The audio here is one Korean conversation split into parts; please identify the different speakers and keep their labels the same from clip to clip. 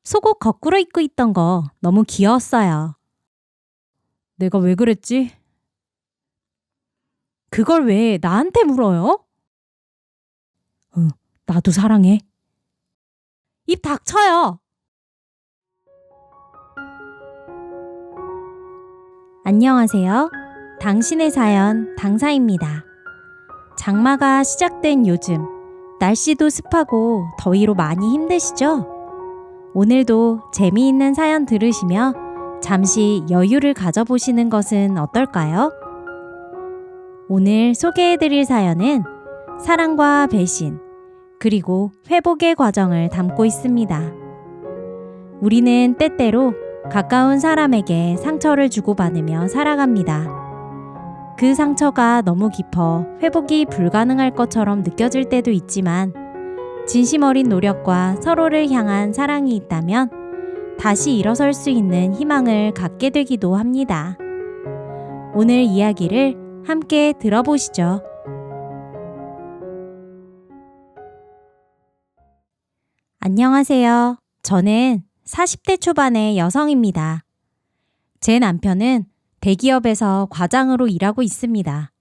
Speaker 1: 속옷 거꾸로 입고 있던 거 너무 귀여웠어요. 내가 왜 그랬지? 그걸 왜 나한테 물어요? 나도 사랑해. 입 닥쳐요. 안녕하세요. 당신의 사연 당사입니다. 장마가 시작된 요즘, 날씨도 습하고 더위로 많이 힘드시죠? 오늘도 재미있는 사연 들으시며 잠시 여유를 가져보시는 것은 어떨까요? 오늘 소개해드릴 사연은 사랑과 배신, 그리고 회복의 과정을 담고 있습니다. 우리는 때때로 가까운 사람에게 상처를 주고받으며 살아갑니다. 그 상처가 너무 깊어 회복이 불가능할 것처럼 느껴질 때도 있지만 진심 어린 노력과 서로를 향한 사랑이 있다면 다시 일어설 수 있는 희망을 갖게 되기도 합니다. 오늘 이야기를 함께 들어보시죠. 안녕하세요. 저는 40대 초반의 여성입니다. 제 남편은 대기업에서 과장으로 일하고 있습니다.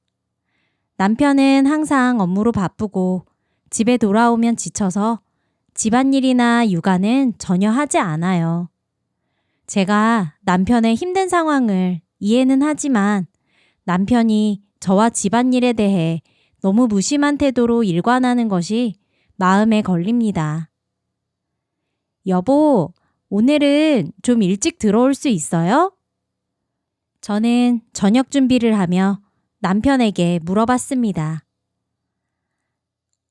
Speaker 1: 남편은 항상 업무로 바쁘고 집에 돌아오면 지쳐서 집안일이나 육아는 전혀 하지 않아요. 제가 남편의 힘든 상황을 이해는 하지만 남편이 저와 집안일에 대해 너무 무심한 태도로 일관하는 것이 마음에 걸립니다. 여보, 오늘은 좀 일찍 들어올 수 있어요? 저는 저녁 준비를 하며 남편에게 물어봤습니다.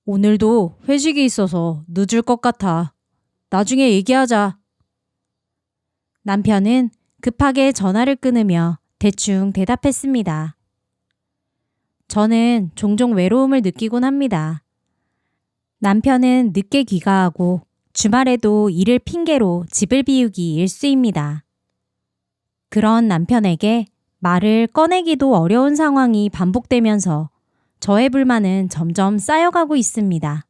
Speaker 1: 오늘도 회식이 있어서 늦을 것 같아. 나중에 얘기하자. 남편은 급하게 전화를 끊으며 대충 대답했습니다. 저는 종종 외로움을 느끼곤 합니다. 남편은 늦게 귀가하고 주말에도 일을 핑계로 집을 비우기 일쑤입니다. 그런 남편에게 말을 꺼내기도 어려운 상황이 반복되면서 저의 불만은 점점 쌓여가고 있습니다.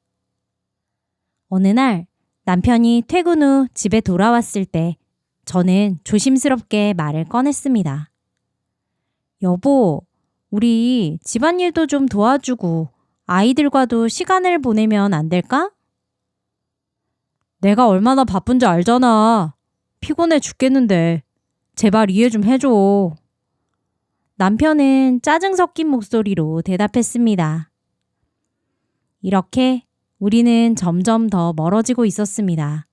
Speaker 1: 어느 날 남편이 퇴근 후 집에 돌아왔을 때 저는 조심스럽게 말을 꺼냈습니다. 여보, 우리 집안일도 좀 도와주고 아이들과도 시간을 보내면 안 될까? 내가 얼마나 바쁜지 알잖아. 피곤해 죽겠는데 제발 이해 좀 해줘. 남편은 짜증 섞인 목소리로 대답했습니다. 이렇게 우리는 점점 더 멀어지고 있었습니다.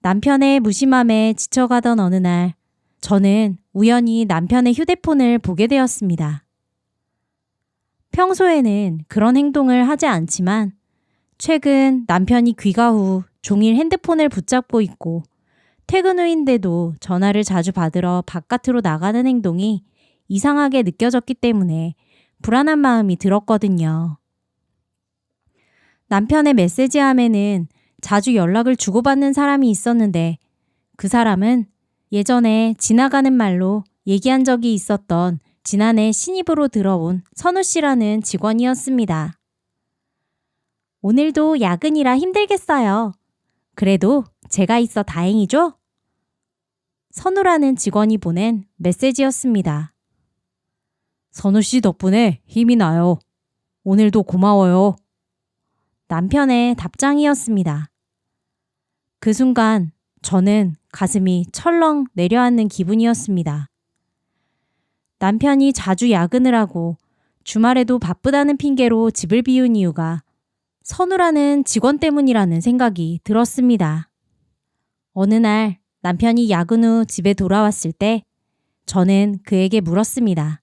Speaker 1: 남편의 무심함에 지쳐가던 어느 날, 저는 우연히 남편의 휴대폰을 보게 되었습니다. 평소에는 그런 행동을 하지 않지만 최근 남편이 귀가 후 종일 핸드폰을 붙잡고 있고 퇴근 후인데도 전화를 자주 받으러 바깥으로 나가는 행동이 이상하게 느껴졌기 때문에 불안한 마음이 들었거든요. 남편의 메시지함에는 자주 연락을 주고받는 사람이 있었는데 그 사람은 예전에 지나가는 말로 얘기한 적이 있었던 지난해 신입으로 들어온 선우 씨라는 직원이었습니다. 오늘도 야근이라 힘들겠어요. 그래도 제가 있어 다행이죠? 선우라는 직원이 보낸 메시지였습니다. 선우 씨 덕분에 힘이 나요. 오늘도 고마워요. 남편의 답장이었습니다. 그 순간 저는 가슴이 철렁 내려앉는 기분이었습니다. 남편이 자주 야근을 하고 주말에도 바쁘다는 핑계로 집을 비운 이유가 선우라는 직원 때문이라는 생각이 들었습니다. 어느 날 남편이 야근 후 집에 돌아왔을 때 저는 그에게 물었습니다.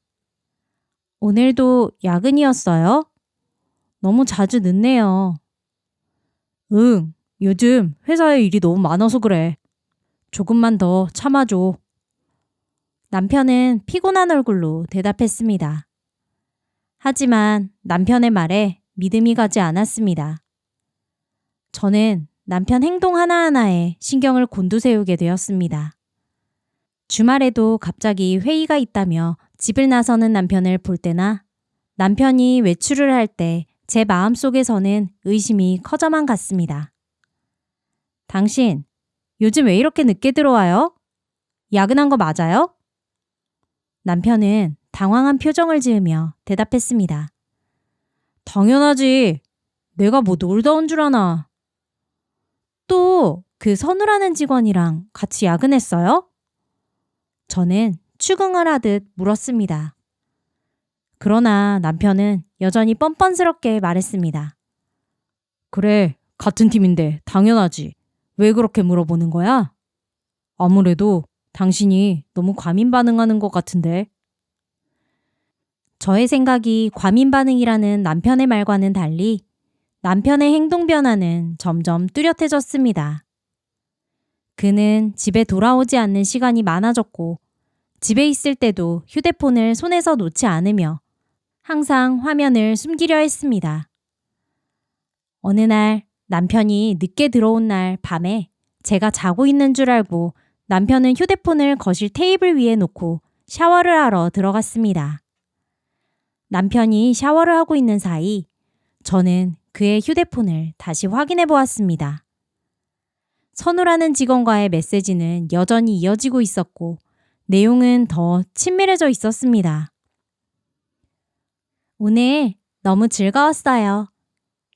Speaker 1: 오늘도 야근이었어요? 너무 자주 늦네요. 응, 요즘 회사에 일이 너무 많아서 그래. 조금만 더 참아줘. 남편은 피곤한 얼굴로 대답했습니다. 하지만 남편의 말에 믿음이 가지 않았습니다. 저는 남편 행동 하나하나에 신경을 곤두세우게 되었습니다. 주말에도 갑자기 회의가 있다며 집을 나서는 남편을 볼 때나 남편이 외출을 할 때 제 마음속에서는 의심이 커져만 갔습니다. 당신 요즘 왜 이렇게 늦게 들어와요? 야근한 거 맞아요? 남편은 당황한 표정을 지으며 대답했습니다. 당연하지. 내가 뭐 놀다 온 줄 아나. 또 그 선우라는 직원이랑 같이 야근했어요? 저는 추궁을 하듯 물었습니다. 그러나 남편은 여전히 뻔뻔스럽게 말했습니다. 그래, 같은 팀인데 당연하지. 왜 그렇게 물어보는 거야? 아무래도 당신이 너무 과민 반응하는 것 같은데. 저의 생각이 과민 반응이라는 남편의 말과는 달리 남편의 행동 변화는 점점 뚜렷해졌습니다. 그는 집에 돌아오지 않는 시간이 많아졌고 집에 있을 때도 휴대폰을 손에서 놓지 않으며 항상 화면을 숨기려 했습니다. 어느 날 남편이 늦게 들어온 날 밤에 제가 자고 있는 줄 알고 남편은 휴대폰을 거실 테이블 위에 놓고 샤워를 하러 들어갔습니다. 남편이 샤워를 하고 있는 사이 저는 그의 휴대폰을 다시 확인해 보았습니다. 선우라는 직원과의 메시지는 여전히 이어지고 있었고 내용은 더 친밀해져 있었습니다. 오늘 너무 즐거웠어요.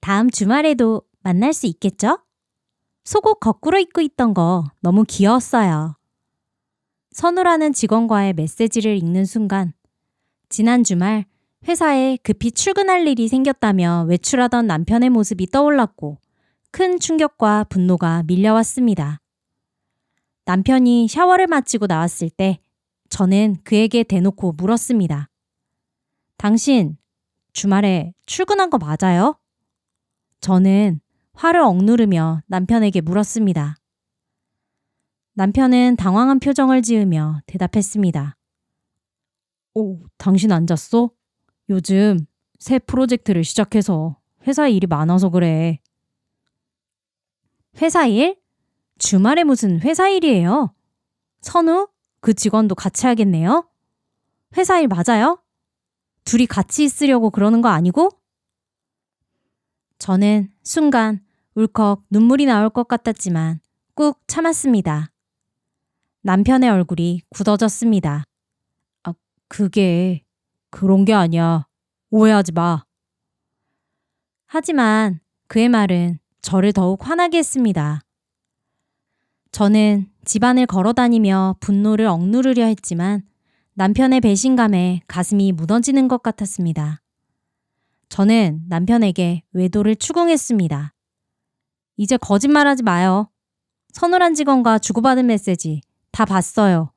Speaker 1: 다음 주말에도 만날 수 있겠죠? 속옷 거꾸로 입고 있던 거 너무 귀여웠어요. 선우라는 직원과의 메시지를 읽는 순간 지난 주말 회사에 급히 출근할 일이 생겼다며 외출하던 남편의 모습이 떠올랐고 큰 충격과 분노가 밀려왔습니다. 남편이 샤워를 마치고 나왔을 때 저는 그에게 대놓고 물었습니다. 당신 주말에 출근한 거 맞아요? 저는 화를 억누르며 남편에게 물었습니다. 남편은 당황한 표정을 지으며 대답했습니다. 오, 당신 안 잤어? 요즘 새 프로젝트를 시작해서 회사 일이 많아서 그래. 회사 일? 주말에 무슨 회사 일이에요? 선우? 그 직원도 같이 하겠네요? 회사 일 맞아요? 둘이 같이 있으려고 그러는 거 아니고? 저는 순간 울컥 눈물이 나올 것 같았지만 꾹 참았습니다. 남편의 얼굴이 굳어졌습니다. 그게 그런 게 아니야. 오해하지 마. 하지만 그의 말은 저를 더욱 화나게 했습니다. 저는 집안을 걸어다니며 분노를 억누르려 했지만 남편의 배신감에 가슴이 무너지는 것 같았습니다. 저는 남편에게 외도를 추궁했습니다. 이제 거짓말하지 마요. 선우란 직원과 주고받은 메시지 다 봤어요.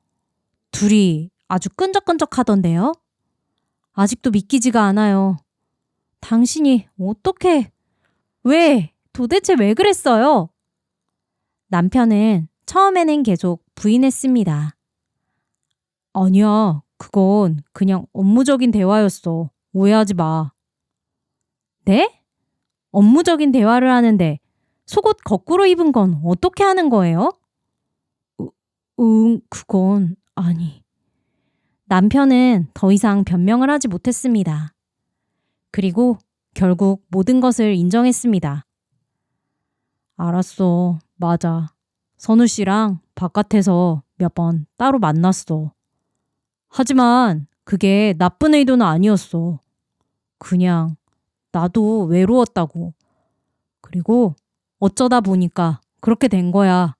Speaker 1: 둘이 아주 끈적끈적하던데요? 아직도 믿기지가 않아요. 당신이 어떻게, 도대체 왜 그랬어요? 남편은 처음에는 계속 부인했습니다. 아니야, 그건 그냥 업무적인 대화였어. 오해하지 마. 네? 업무적인 대화를 하는데 속옷 거꾸로 입은 건 어떻게 하는 거예요? 그건 아니. 남편은 더 이상 변명을 하지 못했습니다. 그리고 결국 모든 것을 인정했습니다. 알았어. 맞아. 선우 씨랑 바깥에서 몇 번 따로 만났어. 하지만 그게 나쁜 의도는 아니었어. 그냥 나도 외로웠다고. 그리고 어쩌다 보니까 그렇게 된 거야.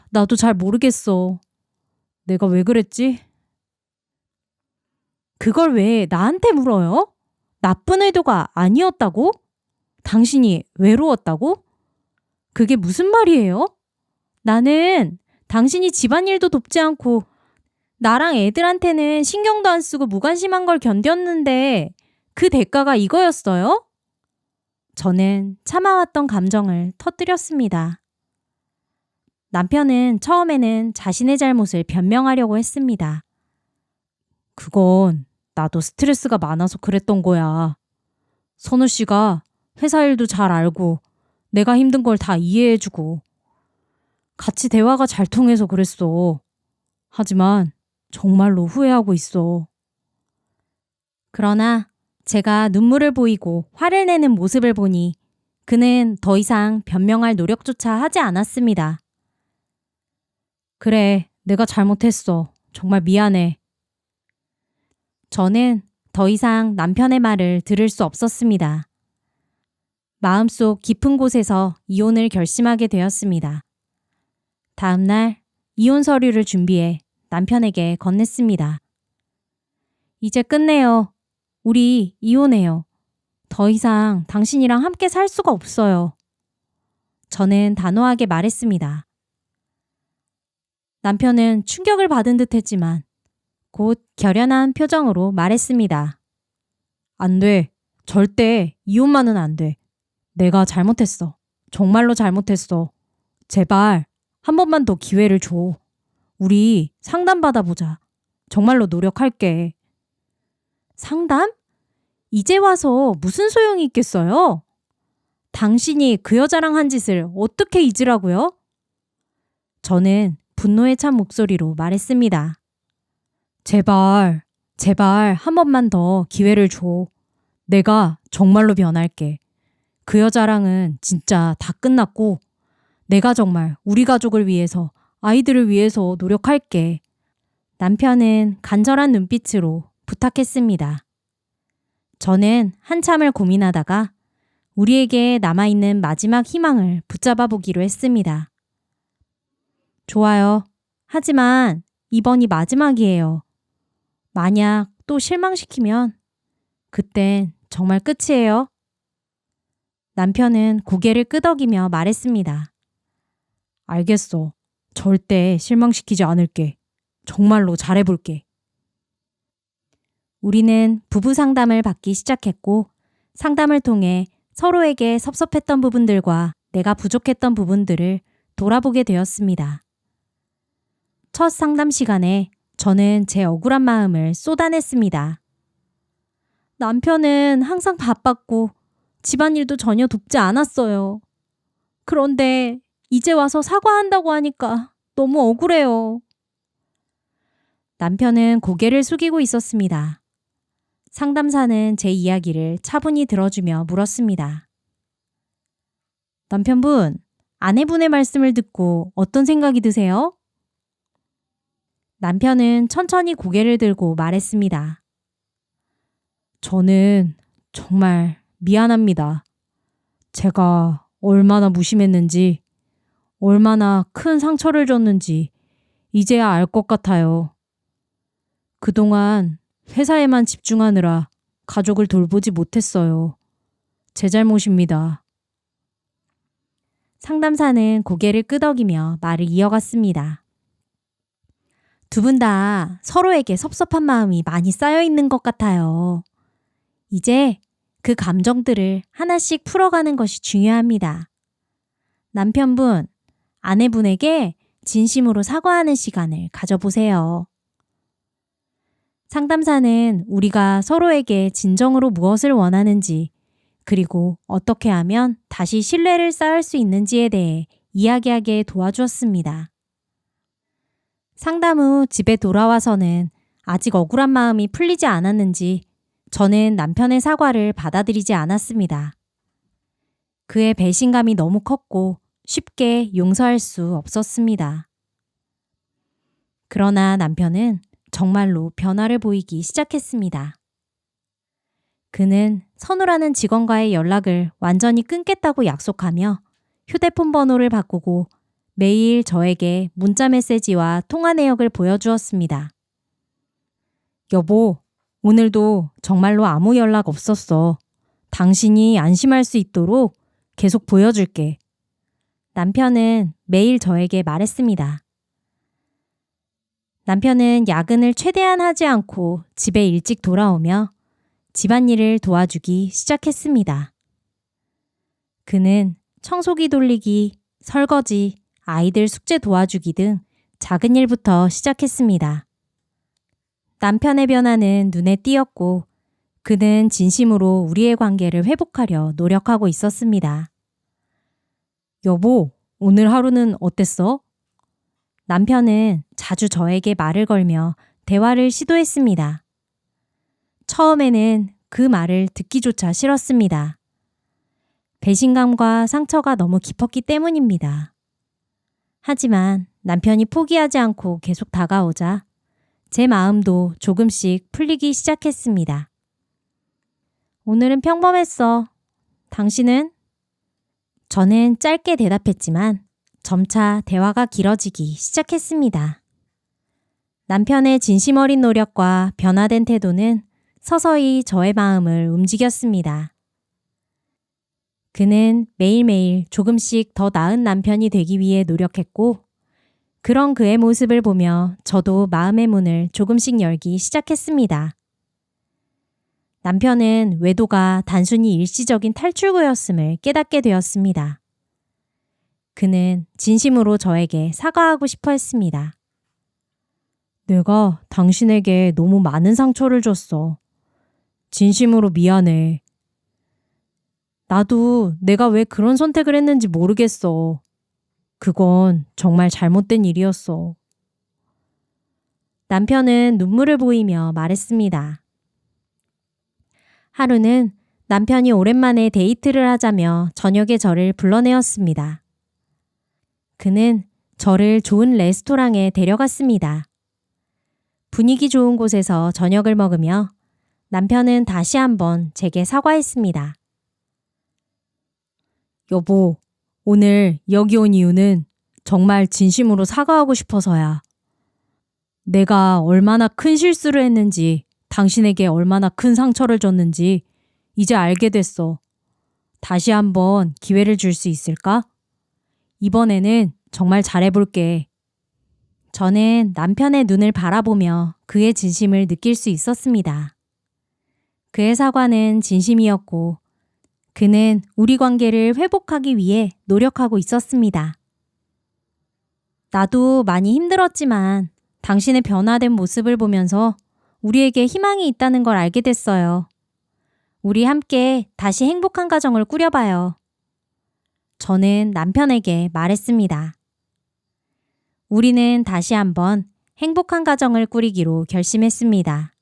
Speaker 1: 나도 잘 모르겠어. 내가 왜 그랬지? 그걸 왜 나한테 물어요? 나쁜 의도가 아니었다고? 당신이 외로웠다고? 그게 무슨 말이에요? 나는 당신이 집안일도 돕지 않고 나랑 애들한테는 신경도 안 쓰고 무관심한 걸 견뎠는데 그 대가가 이거였어요? 저는 참아왔던 감정을 터뜨렸습니다. 남편은 처음에는 자신의 잘못을 변명하려고 했습니다. 그건 나도 스트레스가 많아서 그랬던 거야. 선우 씨가 회사 일도 잘 알고 내가 힘든 걸 다 이해해주고 같이 대화가 잘 통해서 그랬어. 하지만 정말로 후회하고 있어. 그러나 제가 눈물을 보이고 화를 내는 모습을 보니 그는 더 이상 변명할 노력조차 하지 않았습니다. 그래, 내가 잘못했어. 정말 미안해. 저는 더 이상 남편의 말을 들을 수 없었습니다. 마음속 깊은 곳에서 이혼을 결심하게 되었습니다. 다음 날 이혼 서류를 준비해 남편에게 건넸습니다. 이제 끝내요. 우리 이혼해요. 더 이상 당신이랑 함께 살 수가 없어요. 저는 단호하게 말했습니다. 남편은 충격을 받은 듯 했지만 곧 결연한 표정으로 말했습니다. 안 돼. 절대 이혼만은 안 돼. 내가 잘못했어. 정말로 잘못했어. 제발 한 번만 더 기회를 줘. 우리 상담 받아보자. 정말로 노력할게. 상담? 이제 와서 무슨 소용이 있겠어요? 당신이 그 여자랑 한 짓을 어떻게 잊으라고요? 저는 분노에 찬 목소리로 말했습니다. 제발 한 번만 더 기회를 줘. 내가 정말로 변할게. 그 여자랑은 진짜 다 끝났고 내가 정말 우리 가족을 위해서 아이들을 위해서 노력할게. 남편은 간절한 눈빛으로 부탁했습니다. 저는 한참을 고민하다가 우리에게 남아있는 마지막 희망을 붙잡아 보기로 했습니다. 좋아요. 하지만 이번이 마지막이에요. 만약 또 실망시키면 그땐 정말 끝이에요. 남편은 고개를 끄덕이며 말했습니다. 알겠어. 절대 실망시키지 않을게. 정말로 잘해볼게. 우리는 부부 상담을 받기 시작했고 상담을 통해 서로에게 섭섭했던 부분들과 내가 부족했던 부분들을 돌아보게 되었습니다. 첫 상담 시간에 저는 제 억울한 마음을 쏟아냈습니다. 남편은 항상 바빴고 집안일도 전혀 돕지 않았어요. 그런데 이제 와서 사과한다고 하니까 너무 억울해요. 남편은 고개를 숙이고 있었습니다. 상담사는 제 이야기를 차분히 들어주며 물었습니다. 남편분, 아내분의 말씀을 듣고 어떤 생각이 드세요? 남편은 천천히 고개를 들고 말했습니다. 저는 정말 미안합니다. 제가 얼마나 무심했는지, 얼마나 큰 상처를 줬는지 이제야 알 것 같아요. 그동안 회사에만 집중하느라 가족을 돌보지 못했어요. 제 잘못입니다. 상담사는 고개를 끄덕이며 말을 이어갔습니다. 두 분 다 서로에게 섭섭한 마음이 많이 쌓여 있는 것 같아요. 이제 그 감정들을 하나씩 풀어가는 것이 중요합니다. 남편분, 아내분에게 진심으로 사과하는 시간을 가져보세요. 상담사는 우리가 서로에게 진정으로 무엇을 원하는지, 그리고 어떻게 하면 다시 신뢰를 쌓을 수 있는지에 대해 이야기하게 도와주었습니다. 상담 후 집에 돌아와서는 아직 억울한 마음이 풀리지 않았는지 저는 남편의 사과를 받아들이지 않았습니다. 그의 배신감이 너무 컸고 쉽게 용서할 수 없었습니다. 그러나 남편은 정말로 변화를 보이기 시작했습니다. 그는 선우라는 직원과의 연락을 완전히 끊겠다고 약속하며 휴대폰 번호를 바꾸고 매일 저에게 문자 메시지와 통화 내역을 보여주었습니다. 여보, 오늘도 정말로 아무 연락 없었어. 당신이 안심할 수 있도록 계속 보여줄게. 남편은 매일 저에게 말했습니다. 남편은 야근을 최대한 하지 않고 집에 일찍 돌아오며 집안일을 도와주기 시작했습니다. 그는 청소기 돌리기, 설거지, 아이들 숙제 도와주기 등 작은 일부터 시작했습니다. 남편의 변화는 눈에 띄었고 그는 진심으로 우리의 관계를 회복하려 노력하고 있었습니다. 여보, 오늘 하루는 어땠어? 남편은 자주 저에게 말을 걸며 대화를 시도했습니다. 처음에는 그 말을 듣기조차 싫었습니다. 배신감과 상처가 너무 깊었기 때문입니다. 하지만 남편이 포기하지 않고 계속 다가오자 제 마음도 조금씩 풀리기 시작했습니다. 오늘은 평범했어. 당신은? 저는 짧게 대답했지만 점차 대화가 길어지기 시작했습니다. 남편의 진심 어린 노력과 변화된 태도는 서서히 저의 마음을 움직였습니다. 그는 매일매일 조금씩 더 나은 남편이 되기 위해 노력했고, 그런 그의 모습을 보며 저도 마음의 문을 조금씩 열기 시작했습니다. 남편은 외도가 단순히 일시적인 탈출구였음을 깨닫게 되었습니다. 그는 진심으로 저에게 사과하고 싶어 했습니다. 내가 당신에게 너무 많은 상처를 줬어. 진심으로 미안해. 나도 내가 왜 그런 선택을 했는지 모르겠어. 그건 정말 잘못된 일이었어. 남편은 눈물을 보이며 말했습니다. 하루는 남편이 오랜만에 데이트를 하자며 저녁에 저를 불러내었습니다. 그는 저를 좋은 레스토랑에 데려갔습니다. 분위기 좋은 곳에서 저녁을 먹으며 남편은 다시 한번 제게 사과했습니다. 여보, 오늘 여기 온 이유는 정말 진심으로 사과하고 싶어서야. 내가 얼마나 큰 실수를 했는지, 당신에게 얼마나 큰 상처를 줬는지 이제 알게 됐어. 다시 한번 기회를 줄 수 있을까? 이번에는 정말 잘해볼게. 저는 남편의 눈을 바라보며 그의 진심을 느낄 수 있었습니다. 그의 사과는 진심이었고, 그는 우리 관계를 회복하기 위해 노력하고 있었습니다. 나도 많이 힘들었지만 당신의 변화된 모습을 보면서 우리에게 희망이 있다는 걸 알게 됐어요. 우리 함께 다시 행복한 가정을 꾸려봐요. 저는 남편에게 말했습니다. 우리는 다시 한번 행복한 가정을 꾸리기로 결심했습니다.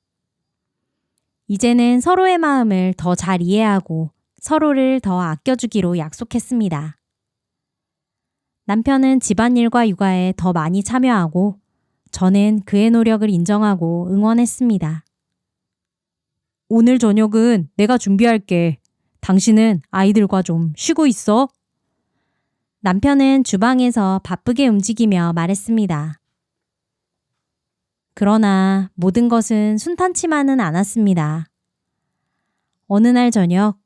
Speaker 1: 이제는 서로의 마음을 더 잘 이해하고 서로를 더 아껴주기로 약속했습니다. 남편은 집안일과 육아에 더 많이 참여하고 저는 그의 노력을 인정하고 응원했습니다. 오늘 저녁은 내가 준비할게. 당신은 아이들과 좀 쉬고 있어. 남편은 주방에서 바쁘게 움직이며 말했습니다. 그러나 모든 것은 순탄치만은 않았습니다. 어느 날 저녁,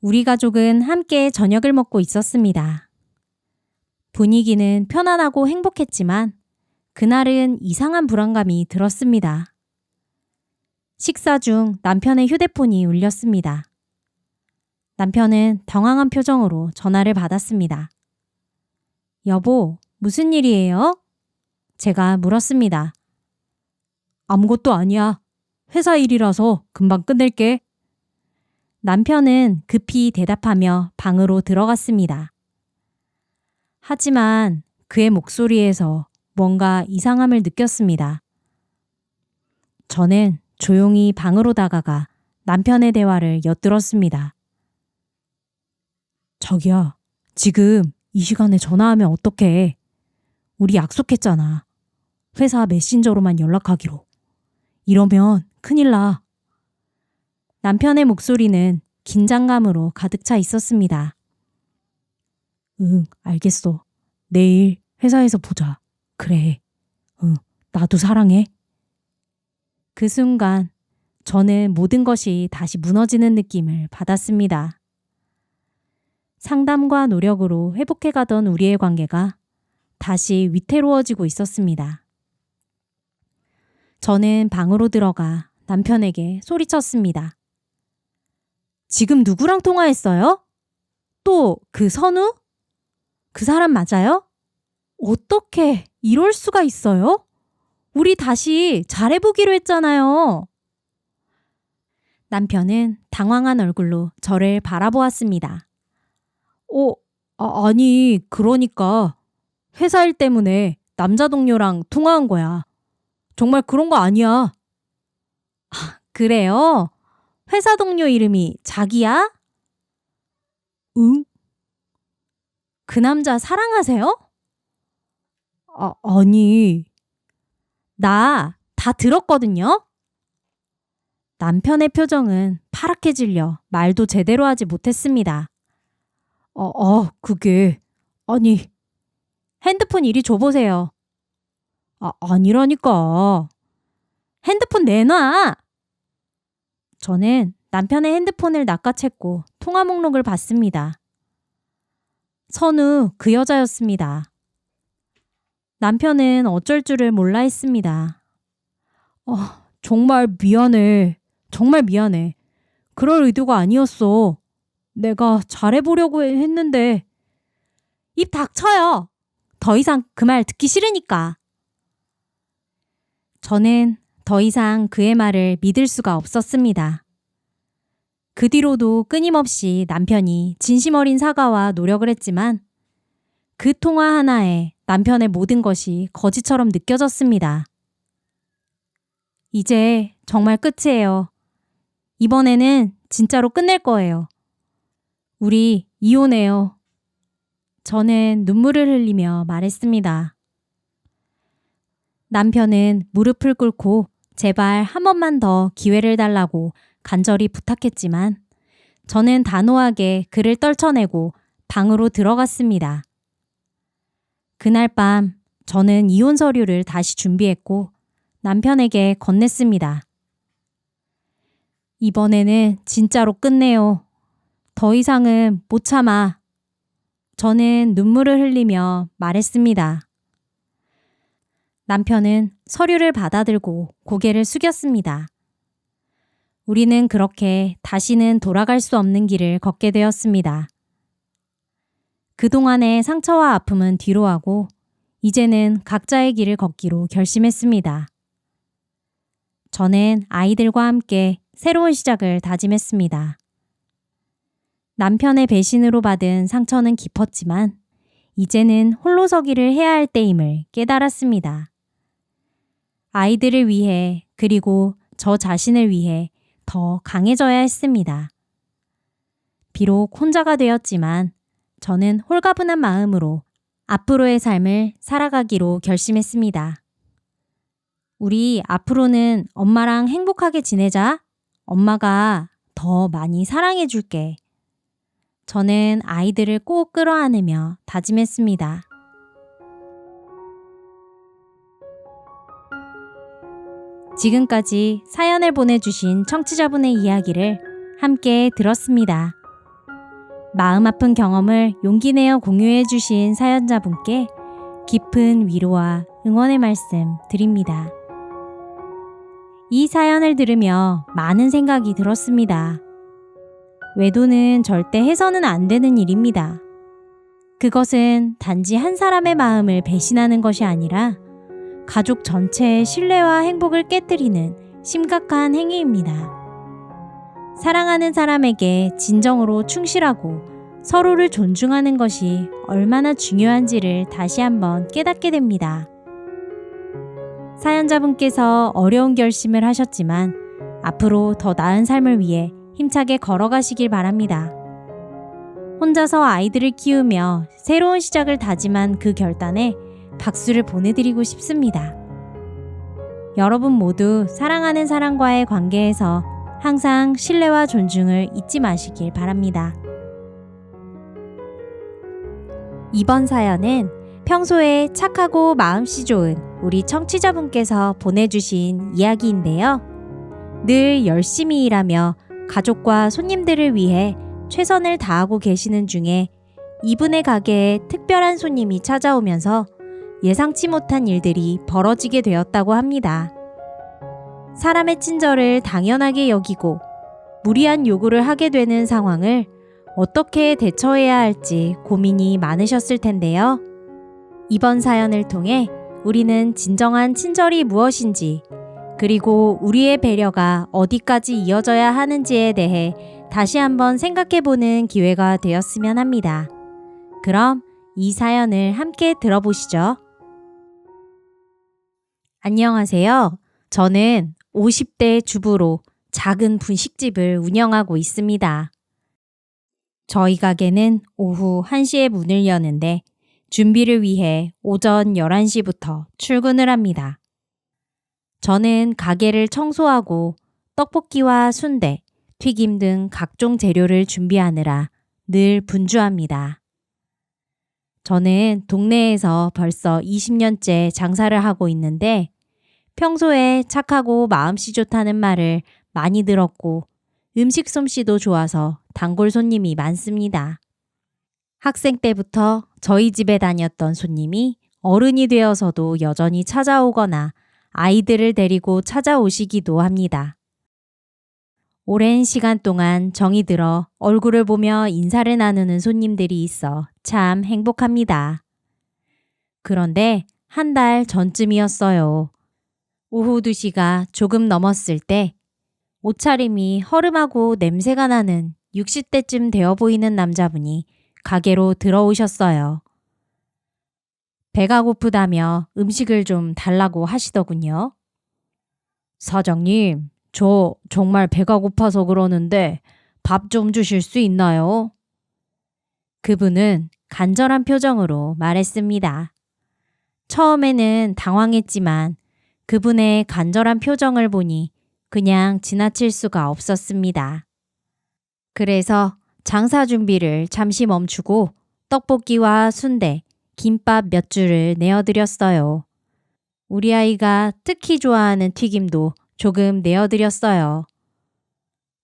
Speaker 1: 우리 가족은 함께 저녁을 먹고 있었습니다. 분위기는 편안하고 행복했지만 그날은 이상한 불안감이 들었습니다. 식사 중 남편의 휴대폰이 울렸습니다. 남편은 당황한 표정으로 전화를 받았습니다. 여보, 무슨 일이에요? 제가 물었습니다. 아무것도 아니야. 회사 일이라서 금방 끝낼게. 남편은 급히 대답하며 방으로 들어갔습니다. 하지만 그의 목소리에서 뭔가 이상함을 느꼈습니다. 저는 조용히 방으로 다가가 남편의 대화를 엿들었습니다. 자기야, 지금 이 시간에 전화하면 어떡해? 우리 약속했잖아. 회사 메신저로만 연락하기로. 이러면 큰일 나. 남편의 목소리는 긴장감으로 가득 차 있었습니다. 응, 알겠어. 내일 회사에서 보자. 그래. 응, 나도 사랑해. 그 순간 저는 모든 것이 다시 무너지는 느낌을 받았습니다. 상담과 노력으로 회복해가던 우리의 관계가 다시 위태로워지고 있었습니다. 저는 방으로 들어가 남편에게 소리쳤습니다. 지금 누구랑 통화했어요? 또 그 선우? 그 사람 맞아요? 어떻게 이럴 수가 있어요? 우리 다시 잘해보기로 했잖아요. 남편은 당황한 얼굴로 저를 바라보았습니다. 아니, 그러니까 회사 일 때문에 남자 동료랑 통화한 거야. 정말 그런 거 아니야. 그래요? 회사 동료 이름이 자기야? 응? 그 남자 사랑하세요? 아니. 나 다 들었거든요? 남편의 표정은 파랗게 질려 말도 제대로 하지 못했습니다. 그게, 아니, 핸드폰 이리 줘보세요. 아니라니까. 핸드폰 내놔! 저는 남편의 핸드폰을 낚아챘고 통화 목록을 봤습니다. 선우 그 여자였습니다. 남편은 어쩔 줄을 몰라 했습니다. 정말 미안해. 정말 미안해. 그럴 의도가 아니었어. 내가 잘해보려고 했는데. 입 닥쳐요. 더 이상 그 말 듣기 싫으니까. 저는 더 이상 그의 말을 믿을 수가 없었습니다. 그 뒤로도 끊임없이 남편이 진심 어린 사과와 노력을 했지만 그 통화 하나에 남편의 모든 것이 거짓처럼 느껴졌습니다. 이제 정말 끝이에요. 이번에는 진짜로 끝낼 거예요. 우리 이혼해요. 저는 눈물을 흘리며 말했습니다. 남편은 무릎을 꿇고 제발 한 번만 더 기회를 달라고 간절히 부탁했지만 저는 단호하게 그를 떨쳐내고 방으로 들어갔습니다. 그날 밤 저는 이혼 서류를 다시 준비했고 남편에게 건넸습니다. 이번에는 진짜로 끝내요. 더 이상은 못 참아. 저는 눈물을 흘리며 말했습니다. 남편은 서류를 받아들고 고개를 숙였습니다. 우리는 그렇게 다시는 돌아갈 수 없는 길을 걷게 되었습니다. 그동안의 상처와 아픔은 뒤로하고 이제는 각자의 길을 걷기로 결심했습니다. 저는 아이들과 함께 새로운 시작을 다짐했습니다. 남편의 배신으로 받은 상처는 깊었지만 이제는 홀로 서기를 해야 할 때임을 깨달았습니다. 아이들을 위해 그리고 저 자신을 위해 더 강해져야 했습니다. 비록 혼자가 되었지만 저는 홀가분한 마음으로 앞으로의 삶을 살아가기로 결심했습니다. 우리 앞으로는 엄마랑 행복하게 지내자. 엄마가 더 많이 사랑해줄게. 저는 아이들을 꼭 끌어안으며 다짐했습니다. 지금까지 사연을 보내주신 청취자분의 이야기를 함께 들었습니다. 마음 아픈 경험을 용기 내어 공유해주신 사연자분께 깊은 위로와 응원의 말씀 드립니다. 이 사연을 들으며 많은 생각이 들었습니다. 외도는 절대 해서는 안 되는 일입니다. 그것은 단지 한 사람의 마음을 배신하는 것이 아니라 가족 전체의 신뢰와 행복을 깨뜨리는 심각한 행위입니다. 사랑하는 사람에게 진정으로 충실하고 서로를 존중하는 것이 얼마나 중요한지를 다시 한번 깨닫게 됩니다. 사연자분께서 어려운 결심을 하셨지만 앞으로 더 나은 삶을 위해 힘차게 걸어가시길 바랍니다. 혼자서 아이들을 키우며 새로운 시작을 다짐한 그 결단에 박수를 보내드리고 싶습니다. 여러분 모두 사랑하는 사람과의 관계에서 항상 신뢰와 존중을 잊지 마시길 바랍니다. 이번 사연은 평소에 착하고 마음씨 좋은 우리 청취자분께서 보내주신 이야기인데요. 늘 열심히 일하며 가족과 손님들을 위해 최선을 다하고 계시는 중에 이분의 가게에 특별한 손님이 찾아오면서 예상치 못한 일들이 벌어지게 되었다고 합니다. 사람의 친절을 당연하게 여기고 무리한 요구를 하게 되는 상황을 어떻게 대처해야 할지 고민이 많으셨을 텐데요. 이번 사연을 통해 우리는 진정한 친절이 무엇인지, 그리고 우리의 배려가 어디까지 이어져야 하는지에 대해 다시 한번 생각해보는 기회가 되었으면 합니다. 그럼 이 사연을 함께 들어보시죠. 안녕하세요. 저는 50대 주부로 작은 분식집을 운영하고 있습니다. 저희 가게는 오후 1시에 문을 여는데 준비를 위해 오전 11시부터 출근을 합니다. 저는 가게를 청소하고 떡볶이와 순대, 튀김 등 각종 재료를 준비하느라 늘 분주합니다. 저는 동네에서 벌써 20년째 장사를 하고 있는데 평소에 착하고 마음씨 좋다는 말을 많이 들었고 음식 솜씨도 좋아서 단골 손님이 많습니다. 학생 때부터 저희 집에 다녔던 손님이 어른이 되어서도 여전히 찾아오거나 아이들을 데리고 찾아오시기도 합니다. 오랜 시간 동안 정이 들어 얼굴을 보며 인사를 나누는 손님들이 있어 참 행복합니다. 그런데 한 달 전쯤이었어요. 오후 2시가 조금 넘었을 때 옷차림이 허름하고 냄새가 나는 60대쯤 되어 보이는 남자분이 가게로 들어오셨어요. 배가 고프다며 음식을 좀 달라고 하시더군요. 사장님, 저 정말 배가 고파서 그러는데 밥 좀 주실 수 있나요? 그분은 간절한 표정으로 말했습니다. 처음에는 당황했지만 그분의 간절한 표정을 보니 그냥 지나칠 수가 없었습니다. 그래서 장사 준비를 잠시 멈추고 떡볶이와 순대, 김밥 몇 줄을 내어드렸어요. 우리 아이가 특히 좋아하는 튀김도 조금 내어드렸어요.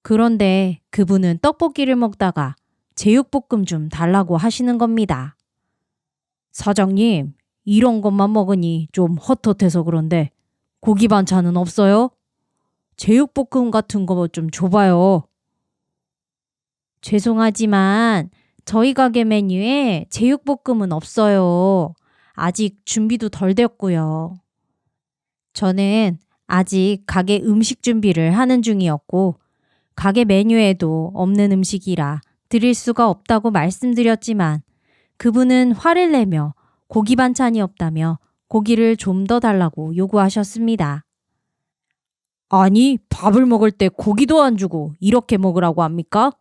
Speaker 1: 그런데 그분은 떡볶이를 먹다가 제육볶음 좀 달라고 하시는 겁니다. 사장님, 이런 것만 먹으니 좀 헛헛해서 그런데 고기 반찬은 없어요? 제육볶음 같은 거 좀 줘봐요. 죄송하지만 저희 가게 메뉴에 제육볶음은 없어요. 아직 준비도 덜 됐고요. 저는 아직 가게 음식 준비를 하는 중이었고 가게 메뉴에도 없는 음식이라 드릴 수가 없다고 말씀드렸지만 그분은 화를 내며 고기 반찬이 없다며 고기를 좀 더 달라고 요구하셨습니다. 아니, 밥을 먹을 때 고기도 안 주고 이렇게 먹으라고 합니까?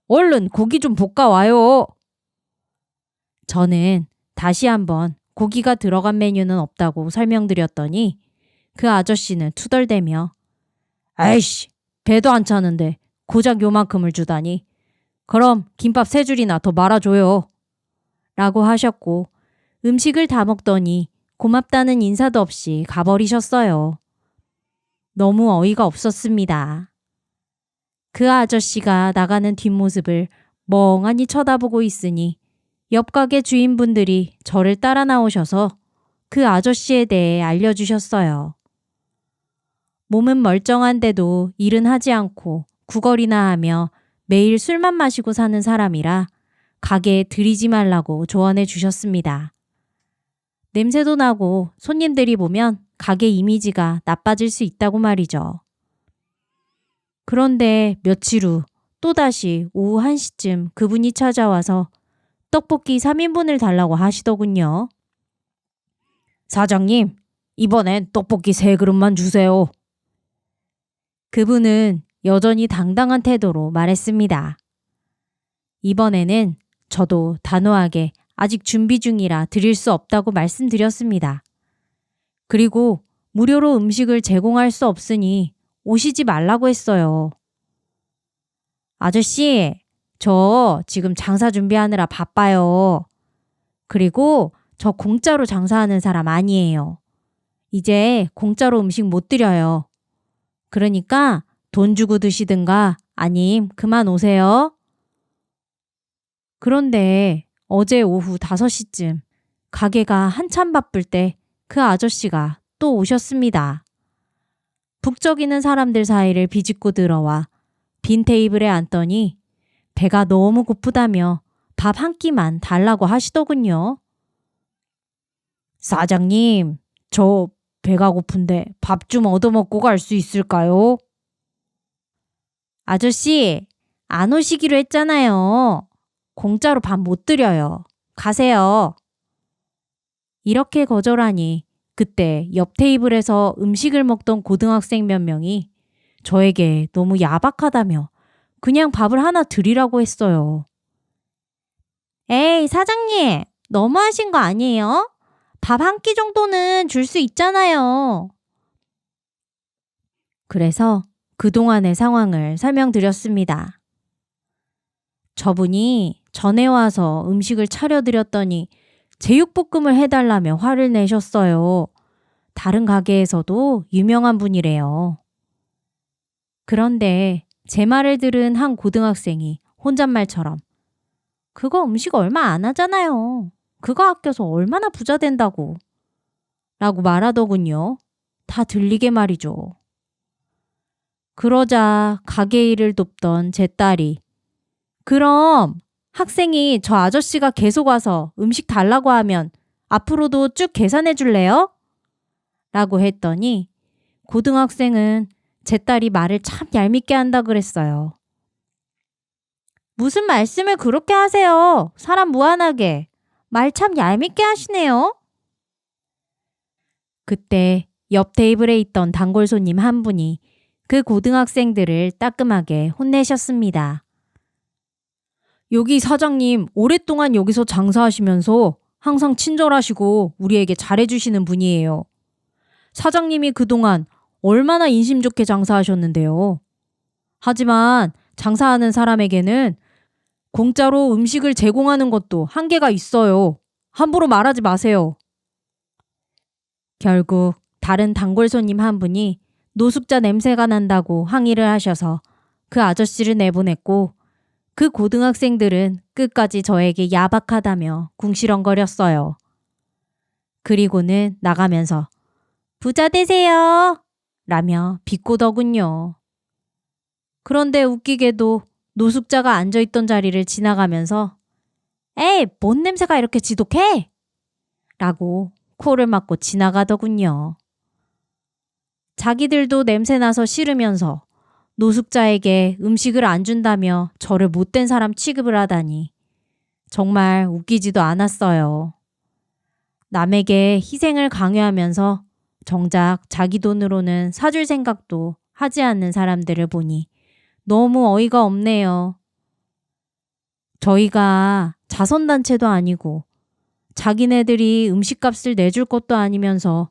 Speaker 1: 얼른 고기 좀 볶아 와요. 저는 다시 한번 고기가 들어간 메뉴는 없다고 설명드렸더니 그 아저씨는 투덜대며 아이씨, 배도 안 차는데 고작 요만큼을 주다니. 그럼 김밥 3줄이나 더 말아줘요. 라고 하셨고 음식을 다 먹더니 고맙다는 인사도 없이 가버리셨어요. 너무 어이가 없었습니다. 그 아저씨가 나가는 뒷모습을 멍하니 쳐다보고 있으니 옆 가게 주인분들이 저를 따라 나오셔서 그 아저씨에 대해 알려주셨어요. 몸은 멀쩡한데도 일은 하지 않고 구걸이나 하며 매일 술만 마시고 사는 사람이라 가게에 들이지 말라고 조언해 주셨습니다. 냄새도 나고 손님들이 보면 가게 이미지가 나빠질 수 있다고 말이죠. 그런데 며칠 후 또다시 오후 1시쯤 그분이 찾아와서 떡볶이 3인분을 달라고 하시더군요. 사장님, 이번엔 떡볶이 3그릇만 주세요. 그분은 여전히 당당한 태도로 말했습니다. 이번에는 저도 단호하게 아직 준비 중이라 드릴 수 없다고 말씀드렸습니다. 그리고 무료로 음식을 제공할 수 없으니 오시지 말라고 했어요. 아저씨, 저 지금 장사 준비하느라 바빠요. 그리고 저 공짜로 장사하는 사람 아니에요. 이제 공짜로 음식 못 드려요. 그러니까 돈 주고 드시든가 아님 그만 오세요. 그런데 어제 오후 5시쯤 가게가 한참 바쁠 때 그 아저씨가 또 오셨습니다. 북적이는 사람들 사이를 비집고 들어와 빈 테이블에 앉더니 배가 너무 고프다며 밥 한 끼만 달라고 하시더군요. 사장님, 저 배가 고픈데 밥 좀 얻어먹고 갈 수 있을까요? 아저씨, 안 오시기로 했잖아요. 공짜로 밥 못 드려요. 가세요. 이렇게 거절하니 그때 옆 테이블에서 음식을 먹던 고등학생 몇 명이 저에게 너무 야박하다며 그냥 밥을 하나 드리라고 했어요. 에이, 사장님, 너무하신 거 아니에요? 밥 한 끼 정도는 줄 수 있잖아요. 그래서 그동안의 상황을 설명드렸습니다. 저분이 전에 와서 음식을 차려드렸더니 제육볶음을 해달라며 화를 내셨어요. 다른 가게에서도 유명한 분이래요. 그런데 제 말을 들은 한 고등학생이 혼잣말처럼 그거 음식 얼마 안 하잖아요. 그거 아껴서 얼마나 부자 된다고. 라고 말하더군요. 다 들리게 말이죠. 그러자 가게 일을 돕던 제 딸이 그럼 학생이 저 아저씨가 계속 와서 음식 달라고 하면 앞으로도 쭉 계산해 줄래요? 라고 했더니 고등학생은 제 딸이 말을 참 얄밉게 한다 그랬어요. 무슨 말씀을 그렇게 하세요? 사람 무한하게. 말 참 얄밉게 하시네요. 그때 옆 테이블에 있던 단골 손님 한 분이 그 고등학생들을 따끔하게 혼내셨습니다. 여기 사장님 오랫동안 여기서 장사하시면서 항상 친절하시고 우리에게 잘해주시는 분이에요. 사장님이 그동안 얼마나 인심 좋게 장사하셨는데요. 하지만 장사하는 사람에게는 공짜로 음식을 제공하는 것도 한계가 있어요. 함부로 말하지 마세요. 결국 다른 단골 손님 한 분이 노숙자 냄새가 난다고 항의를 하셔서 그 아저씨를 내보냈고 그 고등학생들은 끝까지 저에게 야박하다며 궁시렁거렸어요. 그리고는 나가면서 부자 되세요 라며 비꼬더군요. 그런데 웃기게도 노숙자가 앉아있던 자리를 지나가면서 에이, 뭔 냄새가 이렇게 지독해? 라고 코를 막고 지나가더군요. 자기들도 냄새나서 싫으면서 노숙자에게 음식을 안 준다며 저를 못된 사람 취급을 하다니 정말 웃기지도 않았어요. 남에게 희생을 강요하면서 정작 자기 돈으로는 사줄 생각도 하지 않는 사람들을 보니 너무 어이가 없네요. 저희가 자선단체도 아니고 자기네들이 음식값을 내줄 것도 아니면서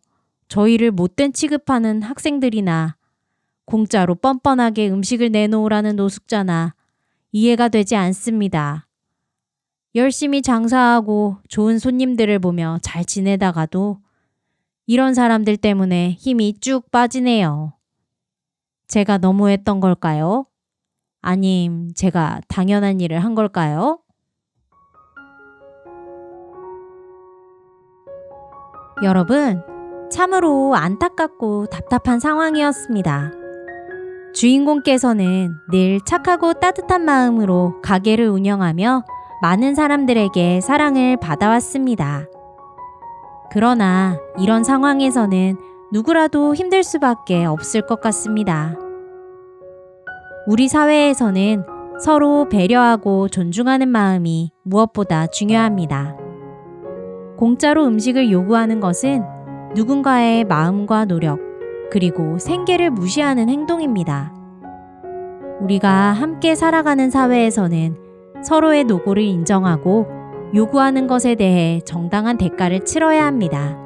Speaker 1: 저희를 못된 취급하는 학생들이나 공짜로 뻔뻔하게 음식을 내놓으라는 노숙자나 이해가 되지 않습니다. 열심히 장사하고 좋은 손님들을 보며 잘 지내다가도 이런 사람들 때문에 힘이 쭉 빠지네요. 제가 너무했던 걸까요? 아님 제가 당연한 일을 한 걸까요? 여러분, 참으로 안타깝고 답답한 상황이었습니다. 주인공께서는 늘 착하고 따뜻한 마음으로 가게를 운영하며 많은 사람들에게 사랑을 받아왔습니다. 그러나 이런 상황에서는 누구라도 힘들 수밖에 없을 것 같습니다. 우리 사회에서는 서로 배려하고 존중하는 마음이 무엇보다 중요합니다. 공짜로 음식을 요구하는 것은 누군가의 마음과 노력, 그리고 생계를 무시하는 행동입니다. 우리가 함께 살아가는 사회에서는 서로의 노고를 인정하고 요구하는 것에 대해 정당한 대가를 치러야 합니다.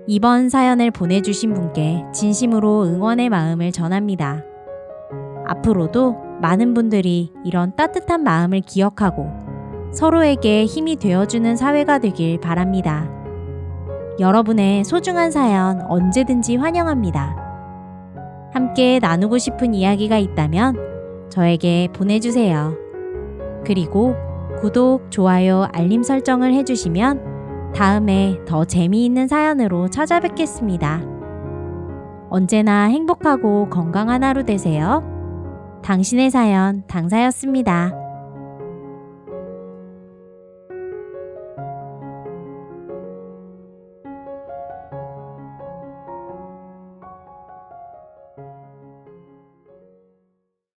Speaker 1: 이번 사연을 보내주신 분께 진심으로 응원의 마음을 전합니다. 앞으로도 많은 분들이 이런 따뜻한 마음을 기억하고 서로에게 힘이 되어주는 사회가 되길 바랍니다. 여러분의 소중한 사연 언제든지 환영합니다. 함께 나누고 싶은 이야기가 있다면 저에게 보내주세요. 그리고 구독, 좋아요, 알림 설정을 해주시면 다음에 더 재미있는 사연으로 찾아뵙겠습니다. 언제나 행복하고 건강한 하루 되세요. 당신의 사연 당사였습니다.